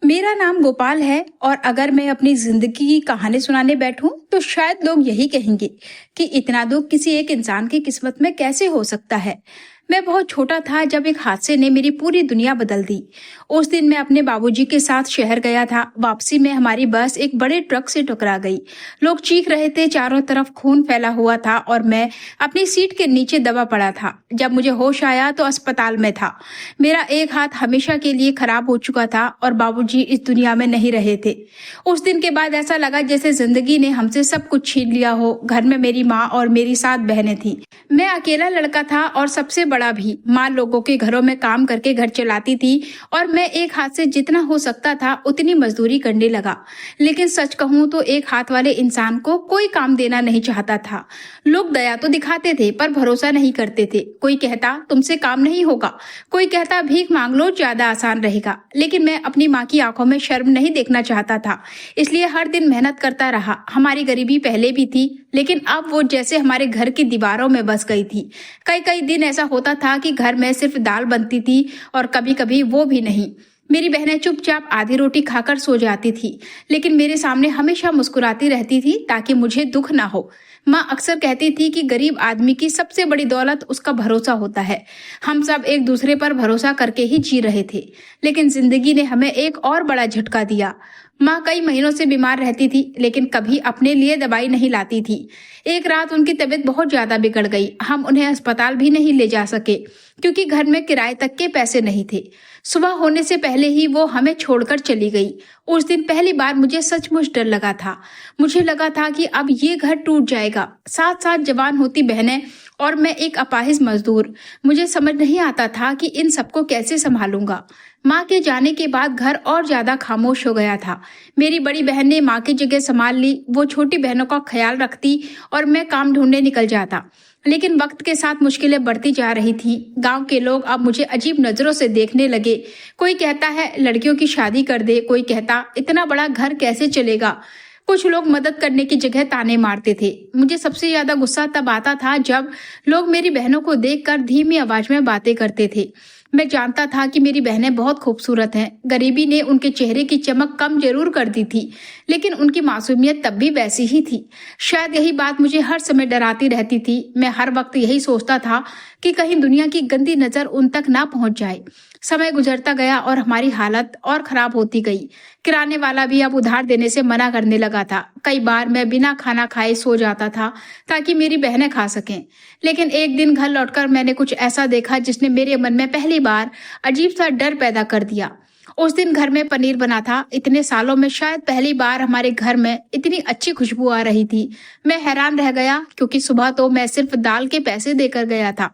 मेरा नाम गोपाल है और अगर मैं अपनी जिंदगी की कहानी सुनाने बैठूं तो शायद लोग यही कहेंगे कि इतना दुख किसी एक इंसान की किस्मत में कैसे हो सकता है। मैं बहुत छोटा था जब एक हादसे ने मेरी पूरी दुनिया बदल दी। उस दिन मैं अपने बाबूजी के साथ शहर गया था। वापसी में हमारी बस एक बड़े ट्रक से टकरा गई। लोग चीख रहे थे, चारों तरफ खून फैला हुआ था और मैं अपनी सीट के नीचे दबा पड़ा था। जब मुझे होश आया तो अस्पताल में था। मेरा एक हाथ हमेशा के लिए खराब हो चुका था और बाबूजी इस दुनिया में नहीं रहे थे। उस दिन के बाद ऐसा लगा जैसे जिंदगी ने हमसे सब कुछ छीन लिया हो। घर में मेरी माँ और मेरी 7 बहनें थी। मैं अकेला लड़का था और सबसे बड़ा भी। माँ लोगों के घरों में काम करके घर चलाती थी और मैं एक हाथ से जितना हो सकता था उतनी मजदूरी करने लगा। लेकिन सच कहूँ तो एक हाथ वाले इंसान को कोई काम देना नहीं चाहता था। लोग दया तो दिखाते थे पर भरोसा नहीं करते थे। कोई कहता तुमसे काम नहीं होगा, कोई कहता भीख मांग लो, ज्यादा आसान रहेगा। लेकिन मैं अपनी माँ की आंखों में शर्म नहीं देखना चाहता था, इसलिए हर दिन मेहनत करता रहा। हमारी गरीबी पहले भी थी, लेकिन अब वो जैसे हमारे घर की दीवारों में बस गई थी। कई कई दिन ऐसा होता था कि घर में सिर्फ दाल बनती थी और कभी कभी वो भी नहीं। मेरी बहनें चुपचाप आधी रोटी खाकर सो जाती थी, लेकिन मेरे सामने हमेशा मुस्कुराती रहती थी ताकि मुझे दुख ना हो। माँ अक्सर कहती थी कि गरीब आदमी की सबसे बड़ी दौलत उसका भरोसा होता है। हम सब एक दूसरे पर भरोसा करके ही जी रहे थे, लेकिन जिंदगी ने हमें एक और बड़ा झटका दिया। माँ कई महीनों से बीमार रहती थी, लेकिन कभी अपने लिए दवाई नहीं लाती थी। एक रात उनकी तबीयत बहुत ज्यादा बिगड़ गई। हम उन्हें अस्पताल भी नहीं ले जा सके क्योंकि घर में किराए तक के पैसे नहीं थे। सुबह होने से पहले ही वो हमें छोड़कर चली गई। उस दिन पहली बार मुझे सचमुच डर लगा था। मुझे लगा था कि अब ये घर टूट जाएगा। साथ साथ जवान होती बहनें और मैं एक अपाहिज मजदूर। मुझे समझ नहीं आता था कि इन सबको कैसे संभालूंगा। माँ के जाने के बाद घर और ज्यादा खामोश हो गया था। मेरी बड़ी बहन ने माँ की जगह संभाल ली। वो छोटी बहनों का ख्याल रखती और मैं काम ढूंढने निकल जाता। लेकिन वक्त के साथ मुश्किलें बढ़ती जा रही थी। गांव के लोग अब मुझे अजीब नजरों से देखने लगे। कोई कहता है लड़कियों की शादी कर दे, कोई कहता इतना बड़ा घर कैसे चलेगा। कुछ लोग मदद करने की जगह ताने मारते थे। मुझे सबसे ज्यादा गुस्सा तब आता था जब लोग मेरी बहनों को देखकर धीमी आवाज में बातें करते थे। मैं जानता था कि मेरी बहनें बहुत खूबसूरत हैं। गरीबी ने उनके चेहरे की चमक कम जरूर कर दी थी, लेकिन उनकी मासूमियत तब भी वैसी ही थी। शायद यही बात मुझे हर समय डराती रहती थी। मैं हर वक्त यही सोचता था कि कहीं दुनिया की गंदी नजर उन तक ना पहुंच जाए। समय गुजरता गया और हमारी हालत और खराब होती गई। किराने वाला भी अब उधार देने से मना करने लगा था। कई बार मैं बिना खाना खाए सो जाता था ताकि मेरी बहनें खा सकें। लेकिन एक दिन घर लौटकर मैंने कुछ ऐसा देखा जिसने मेरे मन में पहली बार अजीब सा डर पैदा कर दिया। उस दिन घर में पनीर बना था। इतने सालों में शायद पहली बार हमारे घर में इतनी अच्छी खुशबू आ रही थी। मैं हैरान रह गया क्योंकि सुबह तो मैं सिर्फ दाल के पैसे देकर गया था।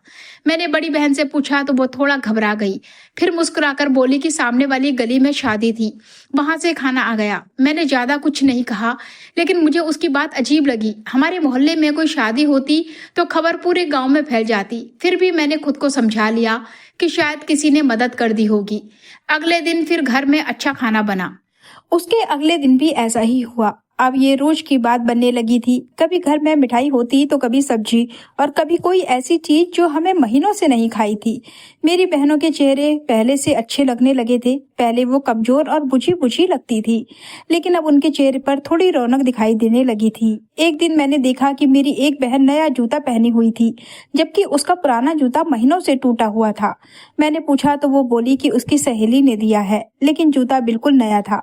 मैंने बड़ी बहन से पूछा तो वो थोड़ा घबरा गई, फिर मुस्कुराकर बोली कि सामने वाली गली में शादी थी, वहां से खाना आ गया। मैंने ज्यादा कुछ नहीं कहा, लेकिन मुझे उसकी बात अजीब लगी। हमारे मोहल्ले में कोई शादी होती तो खबर पूरे गांव में फैल जाती। फिर भी मैंने खुद को समझा लिया कि शायद किसी ने मदद कर दी होगी। अगले दिन फिर घर में अच्छा खाना बना। उसके अगले दिन भी ऐसा ही हुआ। अब ये रोज की बात बनने लगी थी। कभी घर में मिठाई होती तो कभी सब्जी और कभी कोई ऐसी चीज जो हमें महीनों से नहीं खाई थी। मेरी बहनों के चेहरे पहले से अच्छे लगने लगे थे। पहले वो कमजोर और बुझी बुझी लगती थी, लेकिन अब उनके चेहरे पर थोड़ी रौनक दिखाई देने लगी थी। एक दिन मैंने देखा कि मेरी एक बहन नया जूता पहनी हुई थी, जबकि उसका पुराना जूता महीनों से टूटा हुआ था। मैंने पूछा तो वो बोली कि उसकी सहेली ने दिया है, लेकिन जूता बिल्कुल नया था।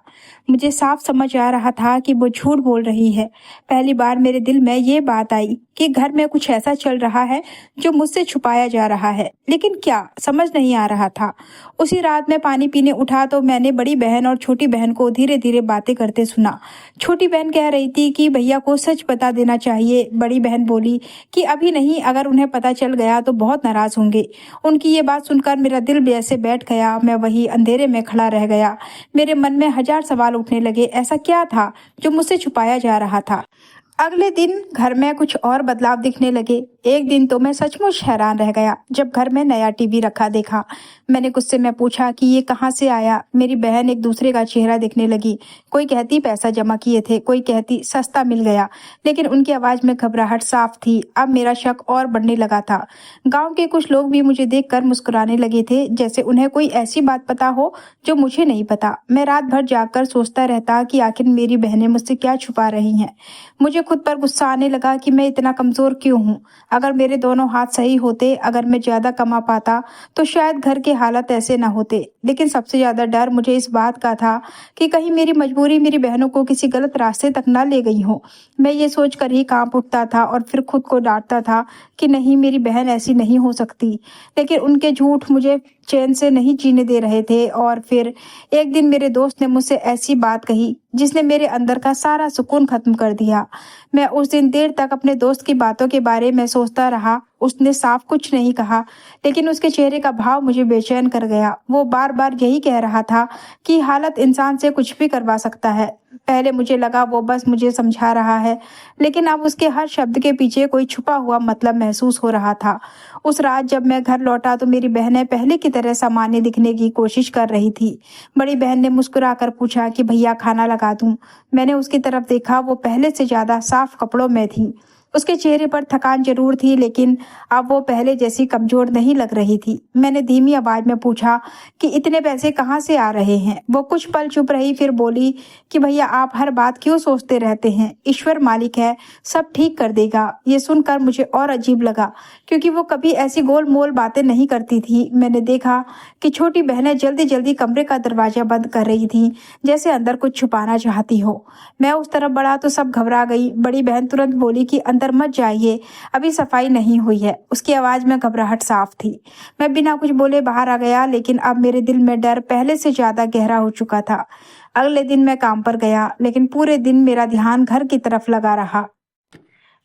मुझे साफ समझ आ रहा था कि वो झूठ बोल रही है। पहली बार मेरे दिल में ये बात आई कि घर में कुछ ऐसा चल रहा है जो मुझसे छुपाया जा रहा है, लेकिन क्या समझ नहीं आ रहा था। उसी रात में पानी पीने उठा तो मैंने बड़ी बहन और छोटी बहन को धीरे धीरे बातें करते सुना। छोटी बहन कह रही थी कि भैया को सच बता देना चाहिए। बड़ी बहन बोली कि अभी नहीं, अगर उन्हें पता चल गया तो बहुत नाराज होंगे। उनकी ये बात सुनकर मेरा दिल भी ऐसे बैठ गया। मैं वही अंधेरे में खड़ा रह गया। मेरे मन में हजार सवाल उठने लगे। ऐसा क्या था जो मुझसे छुपाया जा रहा था। अगले दिन घर में कुछ और बदलाव दिखने लगे। एक दिन तो मैं सचमुच हैरान रह गया जब घर में नया टीवी रखा देखा। मैंने गुस्से में पूछा कि ये कहाँ से आया। मेरी बहन एक दूसरे का चेहरा देखने लगी। कोई कहती पैसा जमा किए थे, कोई कहती सस्ता मिल गया, लेकिन उनकी आवाज में घबराहट साफ थी। अब मेरा शक और बढ़ने लगा था। गांव के कुछ लोग भी मुझे देखकर मुस्कुराने लगे थे, जैसे उन्हें कोई ऐसी बात पता हो जो मुझे नहीं पता। मैं रात भर जागकर सोचता रहता कि आखिर मेरी बहनें मुझसे क्या छुपा रही हैं। मुझे खुद पर गुस्सा आने लगा कि मैं इतना कमजोर क्यों हूँ। अगर मेरे दोनों हाथ सही होते, अगर मैं ज्यादा कमा पाता, तो शायद घर के हालात ऐसे ना होते। लेकिन सबसे ज्यादा डर मुझे इस बात का था कि कहीं मेरी मजबूरी मेरी बहनों को किसी गलत रास्ते तक ना ले गई हो। मैं ये सोचकर ही कांप उठता था और फिर खुद को डांटता था कि नहीं, मेरी बहन ऐसी नहीं हो सकती। लेकिन उनके झूठ मुझे चैन से नहीं जीने दे रहे थे। और फिर एक दिन मेरे दोस्त ने मुझसे ऐसी बात कही जिसने मेरे अंदर का सारा सुकून खत्म कर दिया। मैं उस दिन देर तक अपने दोस्त की बातों के बारे में सोचता रहा। उसने साफ कुछ नहीं कहा, लेकिन उसके चेहरे का भाव मुझे बेचैन कर गया। वो बार बार यही कह रहा था कि हालत इंसान से कुछ भी करवा सकता है। पहले मुझे लगा वो बस मुझे समझा रहा है, लेकिन अब उसके हर शब्द के पीछे कोई छुपा हुआ मतलब महसूस हो रहा था। उस रात जब मैं घर लौटा तो मेरी बहनें पहले की तरह सामान्य दिखने की कोशिश कर रही थी। बड़ी बहन ने मुस्कुराकर पूछा कि भैया खाना लगा दूं। मैंने उसकी तरफ देखा। वो पहले से ज्यादा साफ कपड़ों में थी। उसके चेहरे पर थकान जरूर थी, लेकिन अब वो पहले जैसी कमजोर नहीं लग रही थी। मैंने धीमी आवाज में पूछा कि इतने पैसे कहाँ से आ रहे हैं। वो कुछ पल चुप रही, फिर बोली कि भैया आप हर बात क्यों सोचते रहते हैं, ईश्वर मालिक है, सब ठीक कर देगा। ये सुनकर मुझे और अजीब लगा, क्योंकि वो कभी ऐसी गोल मोल बातें नहीं करती थी। मैंने देखा कि छोटी बहनें जल्दी जल्दी कमरे का दरवाजा बंद कर रही थी, जैसे अंदर कुछ छुपाना चाहती हो। मैं उस तरफ बढ़ा तो सब घबरा गई। बड़ी बहन तुरंत बोली कि अंदर मत जाइए, अभी सफाई नहीं हुई है। उसकी आवाज में घबराहट साफ थी। मैं बिना कुछ बोले बाहर आ गया, लेकिन अब मेरे दिल में डर पहले से ज्यादा गहरा हो चुका था। अगले दिन मैं काम पर गया, लेकिन पूरे दिन मेरा ध्यान घर की तरफ लगा रहा।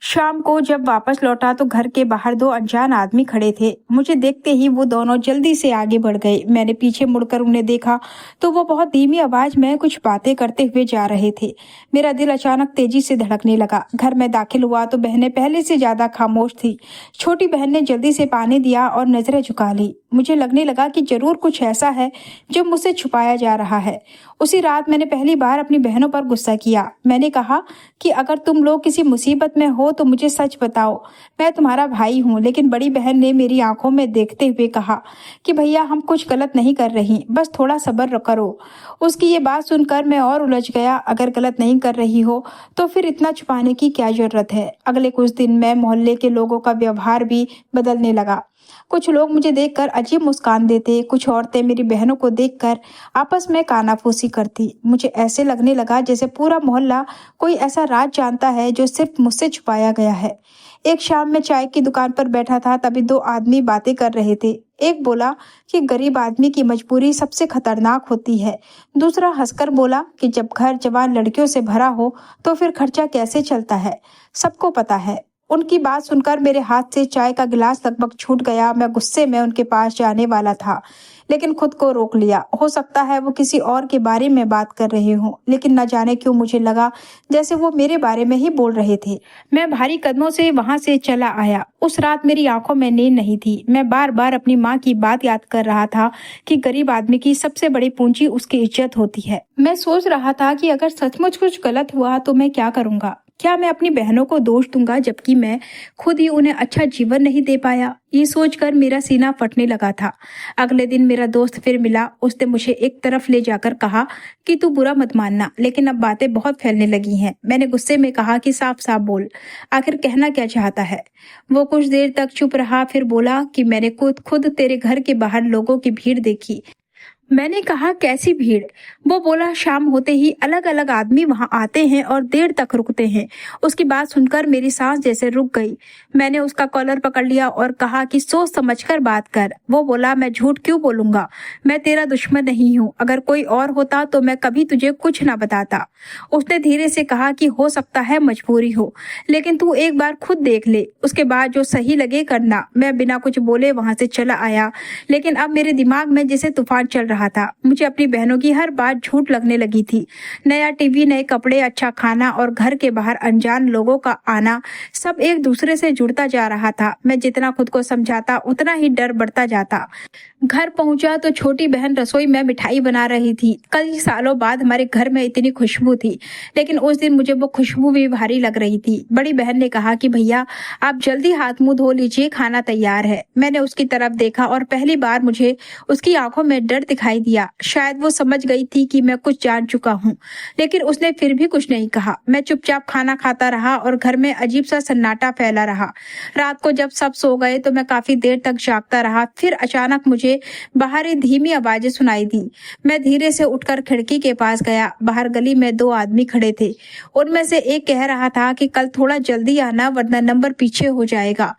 शाम को जब वापस लौटा तो घर के बाहर दो अनजान आदमी खड़े थे। मुझे देखते ही वो दोनों जल्दी से आगे बढ़ गए। मैंने पीछे मुड़कर उन्हें देखा तो वो बहुत धीमी आवाज में कुछ बातें करते हुए जा रहे थे। मेरा दिल अचानक तेजी से धड़कने लगा। घर में दाखिल हुआ तो बहनें पहले से ज्यादा खामोश थी। छोटी बहन ने जल्दी से पानी दिया और नजरें झुका ली। मुझे लगने लगा कि जरूर कुछ ऐसा है जो मुझसे छुपाया जा रहा है। उसी रात मैंने पहली बार अपनी बहनों पर गुस्सा किया। मैंने कहा कि अगर तुम लोग किसी मुसीबत में हो तो मुझे सच बताओ, मैं तुम्हारा भाई हूँ। लेकिन बड़ी बहन ने मेरी आंखों में देखते हुए कहा कि भैया हम कुछ गलत नहीं कर रही, बस थोड़ा सब्र करो। उसकी ये बात सुनकर मैं और उलझ गया। अगर गलत नहीं कर रही हो तो फिर इतना छुपाने की क्या जरूरत है। अगले कुछ दिन में मोहल्ले के लोगों का व्यवहार भी बदलने लगा। कुछ लोग मुझे देखकर अजीब मुस्कान देते, कुछ औरतें मेरी बहनों को देखकर आपस में कानाफूसी करती। मुझे ऐसे लगने लगा जैसे पूरा मोहल्ला कोई ऐसा राज जानता है जो सिर्फ मुझसे छुपाया गया है। एक शाम में चाय की दुकान पर बैठा था, तभी दो आदमी बातें कर रहे थे। एक बोला कि गरीब आदमी की मजबूरी सबसे खतरनाक होती है। दूसरा हंसकर बोला कि जब घर जवान लड़कियों से भरा हो तो फिर खर्चा कैसे चलता है, सबको पता है। उनकी बात सुनकर मेरे हाथ से चाय का गिलास लगभग छूट गया। मैं गुस्से में उनके पास जाने वाला था, लेकिन खुद को रोक लिया। हो सकता है वो किसी और के बारे में बात कर रहे हों, लेकिन न जाने क्यों मुझे लगा जैसे वो मेरे बारे में ही बोल रहे थे। मैं भारी कदमों से वहां से चला आया। उस रात मेरी आंखों में नींद नहीं थी। मैं बार बार अपनी माँ की बात याद कर रहा था कि गरीब आदमी की सबसे बड़ी पूंजी उसकी इज्जत होती है। मैं सोच रहा था कि अगर सचमुच कुछ गलत हुआ तो मैं क्या करूंगा। क्या मैं अपनी बहनों को दोष दूंगा जबकि मैं खुद ही उन्हें अच्छा जीवन नहीं दे पाया। ये सोचकर मेरा सीना फटने लगा था। अगले दिन मेरा दोस्त फिर मिला। उसने मुझे एक तरफ ले जाकर कहा कि तू बुरा मत मानना, लेकिन अब बातें बहुत फैलने लगी हैं। मैंने गुस्से में कहा कि साफ साफ बोल, आखिर कहना क्या चाहता है। वो कुछ देर तक चुप रहा, फिर बोला कि मैंने खुद तेरे घर के बाहर लोगों की भीड़ देखी। मैंने कहा कैसी भीड़। वो बोला शाम होते ही अलग अलग आदमी वहां आते हैं और देर तक रुकते हैं। उसकी बात सुनकर मेरी सांस जैसे रुक गई। मैंने उसका कॉलर पकड़ लिया और कहा कि सोच समझकर बात कर। वो बोला मैं झूठ क्यों बोलूंगा, मैं तेरा दुश्मन नहीं हूँ। अगर कोई और होता तो मैं कभी तुझे कुछ ना बताता। उसने धीरे से कहा कि हो सकता है मजबूरी हो, लेकिन तू एक बार खुद देख ले, उसके बाद जो सही लगे करना। मैं बिना कुछ बोले वहां से चला आया, लेकिन अब मेरे दिमाग में जैसे तूफान चल रहा रहा था। मुझे अपनी बहनों की हर बात झूठ लगने लगी थी। नया टीवी, नए कपड़े, अच्छा खाना और घर के बाहर अनजान लोगों का आना, सब एक दूसरे से जुड़ता जा रहा था। मैं जितना खुद को समझाता उतना ही डर बढ़ता जाता। घर पहुंचा तो छोटी बहन रसोई में मिठाई बना रही थी। कई सालों बाद हमारे घर में इतनी खुशबू थी, लेकिन उस दिन मुझे वो खुशबू भी भारी लग रही थी। बड़ी बहन ने कहा कि भैया आप जल्दी हाथ मुंह धो लीजिए, खाना तैयार है। मैंने उसकी तरफ देखा और पहली बार मुझे उसकी आंखों में डर दिखाई दिया। शायद वो समझ गई थी कि मैं कुछ जान चुका हूँ, लेकिन उसने फिर भी कुछ नहीं कहा। मैं चुपचाप खाना खाता रहा और घर में अजीब सा सन्नाटा फैला रहा। रात को जब सब सो गए तो मैं काफी देर तक जागता रहा। फिर अचानक मुझे बाहर ही धीमी आवाजें सुनाई दी। मैं धीरे से उठकर खिड़की के पास गया। बाहर गली में दो आदमी खड़े थे। उनमें से एक कह रहा था कि कल थोड़ा जल्दी आना वरना नंबर पीछे हो जाएगा।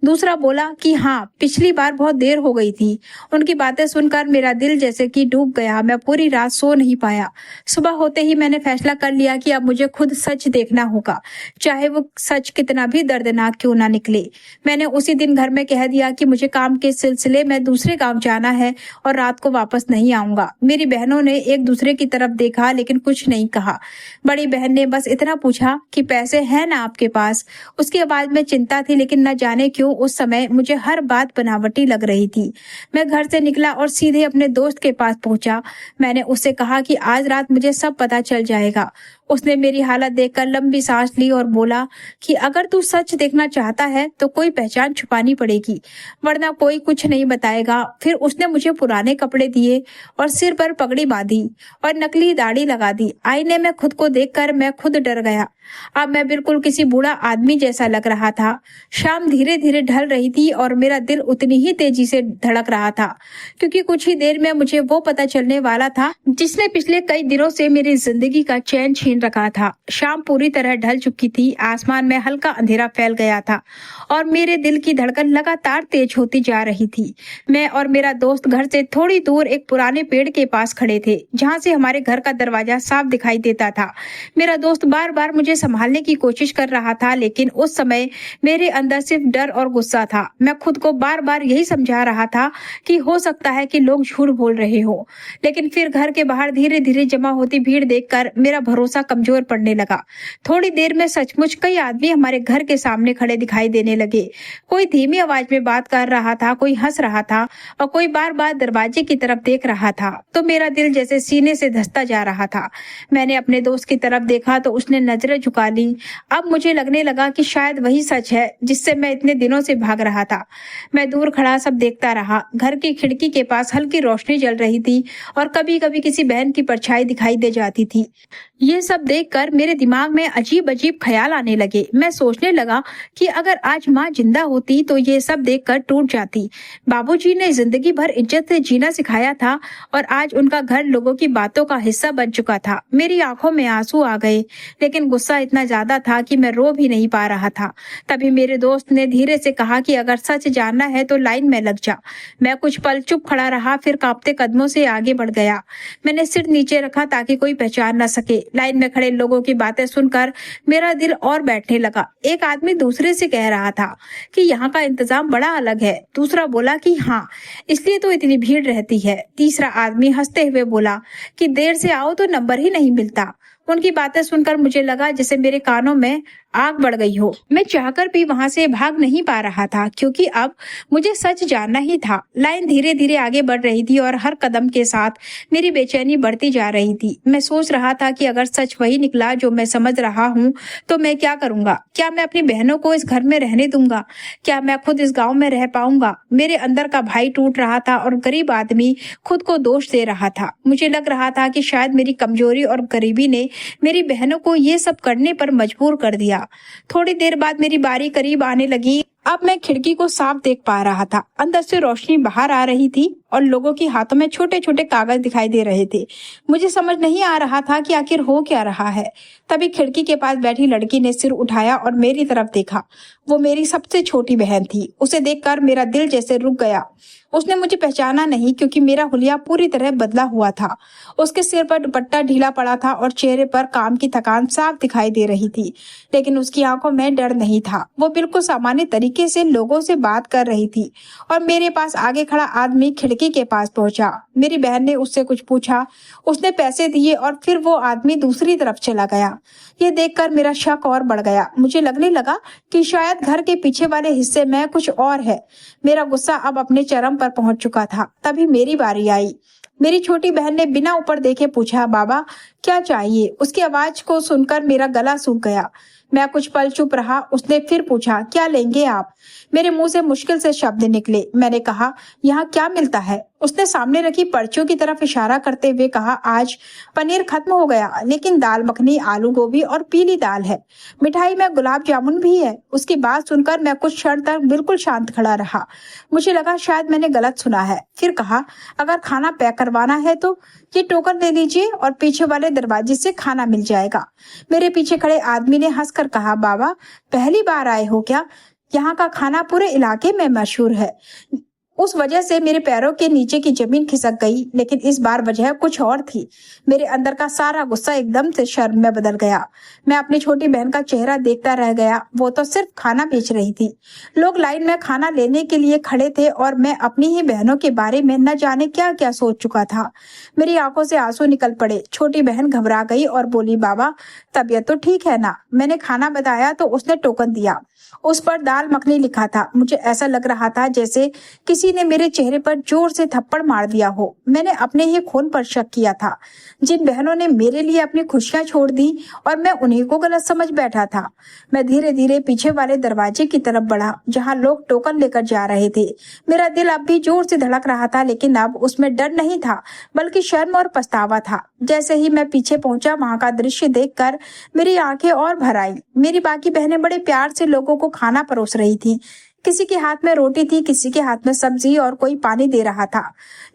दूसरा बोला कि हाँ, पिछली बार बहुत देर हो गई थी। उनकी बातें सुनकर मेरा दिल जैसे कि डूब गया। मैं पूरी रात सो नहीं पाया। सुबह होते ही मैंने फैसला कर लिया कि अब मुझे खुद सच देखना होगा, चाहे वो सच कितना भी दर्दनाक क्यों ना निकले। मैंने उसी दिन घर में कह दिया कि मुझे काम के सिलसिले में दूसरे गांव जाना है और रात को वापस नहीं आऊंगा। मेरी बहनों ने एक दूसरे की तरफ देखा लेकिन कुछ नहीं कहा। बड़ी बहन ने बस इतना पूछा कि पैसे हैं ना आपके पास। उसकी आवाज में चिंता थी, लेकिन न जाने क्यों उस समय मुझे हर बात बनावटी लग रही थी। मैं घर से निकला और सीधे अपने दोस्त के पास पहुंचा। मैंने उससे कहा कि आज रात मुझे सब पता चल जाएगा। उसने मेरी हालत देखकर लंबी सांस ली और बोला कि अगर तू सच देखना चाहता है तो कोई पहचान छुपानी पड़ेगी, वरना कोई कुछ नहीं बताएगा। फिर उसने मुझे पुराने कपड़े दिए और सिर पर पगड़ी बांधी और नकली दाढ़ी लगा दी। आईने में खुद को देखकर मैं खुद डर गया। अब मैं बिल्कुल किसी बूढ़ा आदमी जैसा लग रहा था। शाम धीरे धीरे ढल रही थी और मेरा दिल उतनी ही तेजी से धड़क रहा था, क्योंकि कुछ ही देर में मुझे वो पता चलने वाला था जिसने पिछले कई दिनों से मेरी जिंदगी का चैन छीन रखा था। शाम पूरी तरह ढल चुकी थी। आसमान में हल्का अंधेरा फैल गया था और मेरे दिल की धड़कन लगातार तेज होती जा रही थी। मैं और मेरा दोस्त घर से थोड़ी दूर एक पुराने पेड़ के पास खड़े थे, जहाँ से हमारे घर का दरवाजा साफ दिखाई देता था। मेरा दोस्त बार बार मुझे संभालने की कोशिश कर रहा था, लेकिन उस समय मेरे अंदर सिर्फ डर और गुस्सा था। मैं खुद को बार बार यही समझा रहा था कि हो सकता है कि लोग झूठ बोल रहे हो। लेकिन फिर घर के बाहर धीरे धीरे जमा होती भीड़ देखकर मेरा भरोसा कमजोर पड़ने लगा। थोड़ी देर में सचमुच कई आदमी हमारे घर के सामने खड़े दिखाई देने लगे। कोई धीमी आवाज में बात कर रहा था, कोई हंस रहा था और कोई बार बार दरवाजे की तरफ देख रहा था। तो मेरा दिल जैसे सीने से धंसता जा रहा था। मैंने अपने दोस्त की तरफ देखा तो उसने नजरें झुका ली। अब मुझे लगने लगा कि शायद वही सच है जिससे मैं इतने दिनों से भाग रहा था। मैं दूर खड़ा सब देखता रहा। घर की खिड़की के पास हल्की रोशनी जल रही थी और कभी कभी किसी बहन की परछाई दिखाई दे जाती थी। ये सब देखकर मेरे दिमाग में अजीब अजीब ख्याल आने लगे। मैं सोचने लगा कि अगर आज माँ जिंदा होती तो ये सब देखकर टूट जाती। बाबूजी ने जिंदगी भर इज्जत से जीना सिखाया था और आज उनका घर लोगों की बातों का हिस्सा बन चुका था। मेरी आंखों में आंसू आ गए, लेकिन गुस्सा इतना ज्यादा था कि मैं रो भी नहीं पा रहा था। तभी मेरे दोस्त ने धीरे से कहा कि अगर सच जानना है तो लाइन में लग जा। मैं कुछ पल चुप खड़ा रहा, फिर कांपते कदमों से आगे बढ़ गया। मैंने सिर नीचे रखा ताकि कोई पहचान न सके। लाइन में खड़े लोगों की बातें सुनकर मेरा दिल और बैठने लगा। एक आदमी दूसरे से कह रहा था कि यहाँ का इंतजाम बड़ा अलग है। दूसरा बोला कि हाँ, इसलिए तो इतनी भीड़ रहती है। तीसरा आदमी हंसते हुए बोला कि देर से आओ तो नंबर ही नहीं मिलता। उनकी बातें सुनकर मुझे लगा जैसे मेरे कानों में आग बढ़ गई हो। मैं चाहकर भी वहां से भाग नहीं पा रहा था, क्योंकि अब मुझे सच जानना ही था। लाइन धीरे धीरे आगे बढ़ रही थी और हर कदम के साथ मेरी बेचैनी बढ़ती जा रही थी। मैं सोच रहा था कि अगर सच वही निकला जो मैं समझ रहा हूँ तो मैं क्या करूंगा? क्या मैं अपनी बहनों को इस घर में रहने दूंगा? क्या मैं खुद इस गाँव में रह पाऊंगा? मेरे अंदर का भाई टूट रहा था और गरीब आदमी खुद को दोष दे रहा था। मुझे लग रहा था कि शायद मेरी कमजोरी और गरीबी ने मेरी बहनों को ये सब करने पर मजबूर कर दिया। थोड़ी देर बाद मेरी बारी करीब आने लगी। अब मैं खिड़की को साफ देख पा रहा था। अंदर से रोशनी बाहर आ रही थी और लोगों के हाथों में छोटे छोटे कागज दिखाई दे रहे थे। मुझे समझ नहीं आ रहा था कि आखिर हो क्या रहा है। तभी खिड़की के पास बैठी लड़की ने सिर उठाया और मेरी तरफ देखा। वो मेरी सबसे छोटी बहन थी। उसे देखकर मेरा दिल जैसे रुक गया। उसने मुझे पहचाना नहीं, क्योंकि मेरा हुलिया पूरी तरह बदला हुआ था। उसके सिर पर दुपट्टा ढीला पड़ा था और चेहरे पर काम की थकान साफ दिखाई दे रही थी, लेकिन उसकी आंखों में डर नहीं था। वो बिल्कुल सामान्य तरीके से लोगों से बात कर रही थी और मेरे पास आगे खड़ा आदमी खिड़की खिड़की के पास पहुंचा। मेरी बहन ने उससे कुछ पूछा, उसने पैसे दिए और फिर वो आदमी दूसरी तरफ चला गया। ये देखकर मेरा शक और बढ़ गया। मुझे लगने लगा कि शायद घर के पीछे वाले हिस्से में कुछ और है। मेरा गुस्सा अब अपने चरम पर पहुंच चुका था। तभी मेरी बारी आई। मेरी छोटी बहन ने बिना ऊपर देखे पूछा, बाबा क्या चाहिए? उसकी आवाज को सुनकर मेरा गला सूख गया। मैं कुछ पल चुप रहा। उसने फिर पूछा, क्या लेंगे आप? मेरे मुंह से मुश्किल से शब्द निकले। मैंने कहा, यहाँ क्या मिलता है? उसने सामने रखी पर्चियों की तरफ इशारा करते हुए कहा, आज पनीर खत्म हो गया, लेकिन दाल मखनी, आलू गोभी और पीली दाल है। मिठाई में गुलाब जामुन भी है। उसकी बात सुनकर मैं कुछ क्षण तक बिल्कुल शांत खड़ा रहा। मुझे लगा शायद मैंने गलत सुना है। फिर कहा, अगर खाना पैक करवाना है तो ये टोकन ले लीजिए और पीछे वाले दरवाजे से खाना मिल जाएगा। मेरे पीछे खड़े आदमी ने हंसकर कहा, बाबा पहली बार आए हो क्या? यहाँ का खाना पूरे इलाके में मशहूर है। उस वजह से मेरे पैरों के नीचे की जमीन खिसक गई, लेकिन इस बार वजह कुछ और थी। मेरे अंदर का सारा गुस्सा एकदम से शर्म में बदल गया। मैं अपनी छोटी बहन का चेहरा देखता रह गया। वो तो सिर्फ खाना बेच रही थी। लोग लाइन में खाना लेने के लिए खड़े थे और मैं अपनी ही बहनों के बारे में न जाने क्या क्या सोच चुका था। मेरी आंखों से आंसू निकल पड़े। छोटी बहन घबरा गई और बोली, बाबा तबीयत तो ठीक है ना? मैंने खाना बताया तो उसने टोकन दिया। उस पर दाल मखनी लिखा था। मुझे ऐसा लग रहा था जैसे किसी ने मेरे चेहरे पर जोर से थप्पड़ मार दिया हो। मैंने अपने ही खून पर शक किया था। जिन बहनों ने मेरे लिए अपनी खुशियां छोड़ दी और मैं उन्हीं को गलत समझ बैठा था। मैं धीरे धीरे पीछे वाले दरवाजे की तरफ बढ़ा, जहां लोग टोकन लेकर जा रहे थे। मेरा दिल अब भी जोर से धड़क रहा था, लेकिन अब उसमें डर नहीं था, बल्कि शर्म और पछतावा था। जैसे ही मैं पीछे पहुंचा, वहां का दृश्य देखकर मेरी आंखें और भर आई। मेरी बाकी बहनें बड़े प्यार से लोगों को खाना परोस रही थी। किसी के हाथ में रोटी थी, किसी के हाथ में सब्जी और कोई पानी दे रहा था।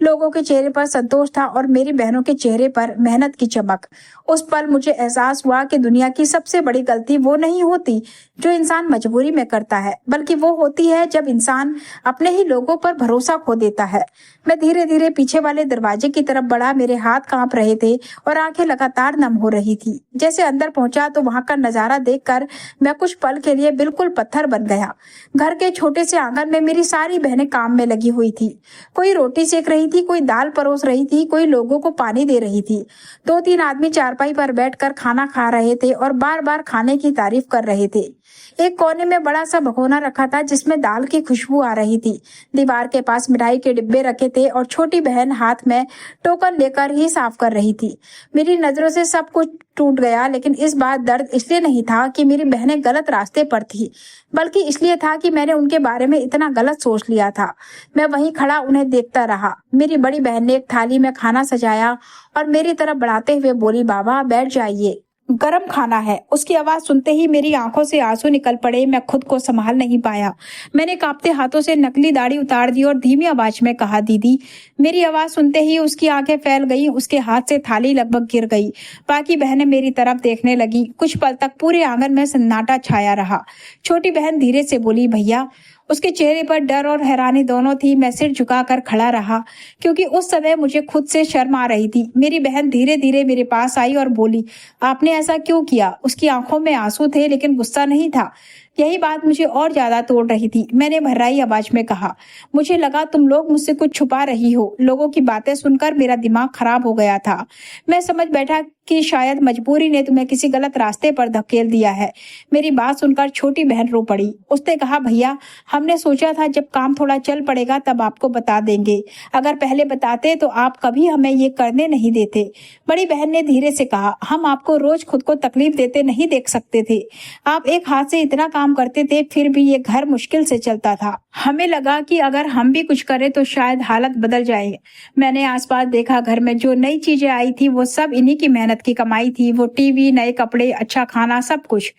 लोगों के चेहरे पर संतोष था और मेरी बहनों के चेहरे पर मेहनत की चमक। उस पल मुझे एहसास हुआ कि दुनिया की सबसे बड़ी गलती वो नहीं होती जो इंसान मजबूरी में करता है, बल्कि वो होती है जब इंसान अपने ही लोगों पर भरोसा खो देता है। मैं धीरे धीरे पीछे वाले दरवाजे की तरफ बढ़ा। मेरे हाथ कांप रहे थे और आंखें लगातार नम हो रही थी। जैसे अंदर पहुंचा तो वहां का नजारा देखकर मैं कुछ पल के लिए बिल्कुल पत्थर बन गया। घर के छोटे से आंगन में मेरी सारी बहनें काम में लगी हुई थी। कोई रोटी सेक रही थी, कोई दाल परोस रही थी, कोई लोगों को पानी दे रही थी। 2-3 आदमी चारपाई पर बैठकर खाना खा रहे थे और बार बार खाने की तारीफ कर रहे थे। एक कोने में बड़ा सा भगोना रखा था जिसमें दाल की खुशबू आ रही थी। दीवार के पास मिठाई के डिब्बे रखे थे और छोटी बहन हाथ में टोकन लेकर ही साफ कर रही थी। मेरी नजरों से सब कुछ टूट गया, लेकिन इस बार दर्द इसलिए नहीं था कि मेरी बहनें गलत रास्ते पर थी, बल्कि इसलिए था कि मैंने उनके बारे में इतना गलत सोच लिया था। मैं वहीं खड़ा उन्हें देखता रहा। मेरी बड़ी बहन ने एक थाली में खाना सजाया और मेरी तरफ बढ़ाते हुए बोली, बाबा बैठ जाइए, गरम खाना है। उसकी आवाज सुनते ही मेरी आंखों से आंसू निकल पड़े। मैं खुद को संभाल नहीं पाया। मैंने कांपते हाथों से नकली दाढ़ी उतार दी और धीमी आवाज में कहा, दीदी। मेरी आवाज सुनते ही उसकी आंखें फैल गईं। उसके हाथ से थाली लगभग गिर गई। बाकी बहनें मेरी तरफ देखने लगी। कुछ पल तक पूरे आंगन में सन्नाटा छाया रहा। छोटी बहन धीरे से बोली, भैया। उसके चेहरे पर डर और हैरानी दोनों थी। मैं सिर झुकाकर खड़ा रहा, क्योंकि उस समय मुझे खुद से शर्म आ रही थी। मेरी बहन धीरे धीरे मेरे पास आई और बोली, आपने ऐसा क्यों किया? उसकी आंखों में आंसू थे, लेकिन गुस्सा नहीं था। यही बात मुझे और ज्यादा तोड़ रही थी। मैंने भर्राई आवाज में कहा, मुझे लगा तुम लोग मुझसे कुछ छुपा रही हो। लोगों की बातें सुनकर मेरा दिमाग खराब हो गया था। मैं समझ बैठा कि शायद मजबूरी ने तुम्हें किसी गलत रास्ते पर धकेल दिया है। मेरी बात सुनकर छोटी बहन रो पड़ी। उसने कहा, भैया, हमने सोचा था जब काम थोड़ा चल पड़ेगा तब आपको बता देंगे। अगर पहले बताते तो आप कभी हमें ये करने नहीं देते। बड़ी बहन ने धीरे से कहा, हम आपको रोज खुद को तकलीफ देते नहीं देख सकते थे। आप एक हाथ से इतना काम करते थे, फिर भी ये घर मुश्किल से चलता था। हमें लगा कि अगर हम भी कुछ करें तो शायद हालत बदल जाए। मैंने आसपास देखा, घर में जो नई चीजें आई थी वो सब इन्हीं की मेहनत की कमाई थी। वो टीवी, नए कपड़े, अच्छा खाना, सब कुछ।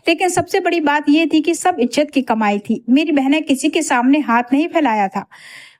लेकिन सबसे बड़ी बात ये थी कि सब इज्जत की कमाई थी। मेरी बहनें किसी के सामने हाथ नहीं फैलाया था।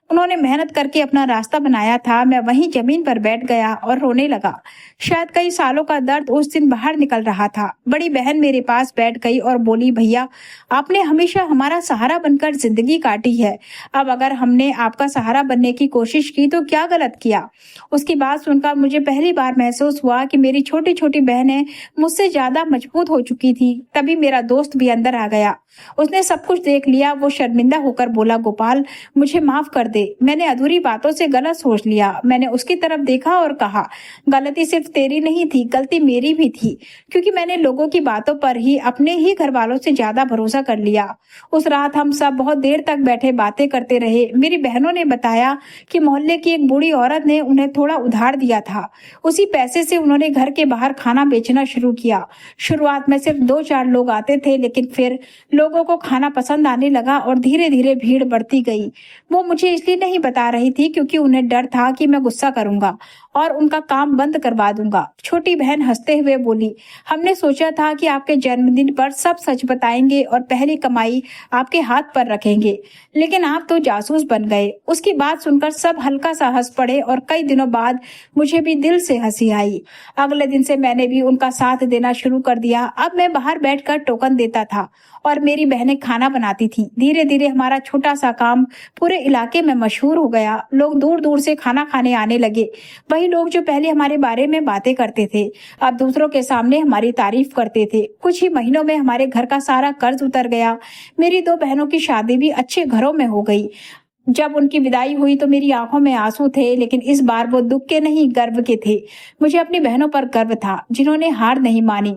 उन्होंने मेहनत करके अपना रास्ता बनाया था। मैं वहीं जमीन पर बैठ गया और रोने लगा। शायद कई सालों का दर्द उस दिन बाहर निकल रहा था। बड़ी बहन मेरे पास बैठ गई और बोली, भैया, आपने हमेशा हमारा सहारा बनकर जिंदगी काटी है। अब अगर हमने आपका सहारा बनने की कोशिश की तो क्या गलत किया? उसकी बात सुनकर मुझे पहली बार महसूस हुआ कि मेरी छोटी छोटी बहनें मुझसे ज्यादा मजबूत हो चुकी थी। तभी मेरा दोस्त भी अंदर आ गया। उसने सब कुछ देख लिया। वो शर्मिंदा होकर बोला, गोपाल, मुझे माफ कर दे। दे। मैंने अधूरी बातों से गलत सोच लिया। मैंने उसकी तरफ देखा और कहा, गलती सिर्फ तेरी नहीं थी, गलती मेरी भी थी, क्योंकि मैंने लोगों की बातों पर ही अपने ही घर वालों से ज्यादा भरोसा कर लिया। उस रात हम सब बहुत देर तक बैठे बातें करते रहे। मेरी बहनों ने बताया कि मोहल्ले की एक बूढ़ी औरत ने उन्हें थोड़ा उधार दिया था। उसी पैसे से उन्होंने घर के बाहर खाना बेचना शुरू किया। शुरुआत में सिर्फ 2-4 लोग आते थे, लेकिन फिर लोगों को खाना पसंद आने लगा और धीरे धीरे भीड़ बढ़ती गई। वो मुझे इसलिए नहीं बता रही थी क्योंकि उन्हें डर था कि मैं गुस्सा करूंगा और उनका काम बंद करवा दूंगा। छोटी बहन हंसते हुए बोली, हमने सोचा था कि आपके जन्मदिन पर सब सच बताएंगे और पहली कमाई आपके हाथ पर रखेंगे, लेकिन आप तो जासूस बन गए। उसकी बात सुनकर सब हल्का सा हंस पड़े और कई दिनों बाद मुझे भी दिल से हंसी आई। अगले दिन से मैंने भी उनका साथ देना शुरू कर दिया। अब मैं बाहर बैठकर टोकन देता था और मेरी बहनें खाना बनाती थी। धीरे धीरे हमारा छोटा सा काम पूरे इलाके में मशहूर हो गया। लोग दूर दूर से खाना खाने आने लगे। वही लोग जो पहले हमारे बारे में बातें करते थे, अब दूसरों के सामने हमारी तारीफ करते थे। कुछ ही महीनों में हमारे घर का सारा कर्ज उतर गया। मेरी 2 बहनों की शादी भी अच्छे घरों में हो गई। जब उनकी विदाई हुई तो मेरी आंखों में आंसू थे, लेकिन इस बार वो दुख के नहीं, गर्व के थे। मुझे अपनी बहनों पर गर्व था, जिन्होंने हार नहीं मानी।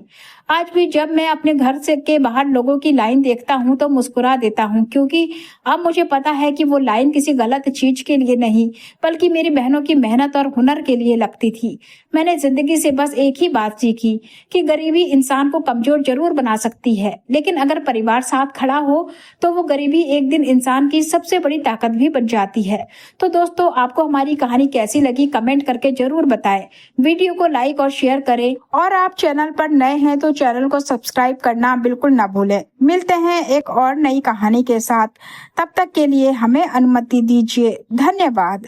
आज भी जब मैं अपने घर से के बाहर लोगों की लाइन देखता हूँ तो मुस्कुरा देता हूँ, क्योंकि अब मुझे पता है कि वो लाइन किसी गलत चीज के लिए नहीं, बल्कि मेरी बहनों की मेहनत और हुनर के लिए लगती थी। मैंने जिंदगी से बस एक ही बात सीखी कि गरीबी इंसान को कमजोर जरूर बना सकती है, लेकिन अगर परिवार साथ खड़ा हो तो वो गरीबी एक दिन इंसान की सबसे बड़ी ताकत भी बन जाती है। तो दोस्तों, आपको हमारी कहानी कैसी लगी कमेंट करके जरूर बताएं। वीडियो को लाइक और शेयर करें, और आप चैनल पर नए हैं तो चैनल को सब्सक्राइब करना बिल्कुल ना भूलें। मिलते हैं एक और नई कहानी के साथ। तब तक के लिए हमें अनुमति दीजिए। धन्यवाद।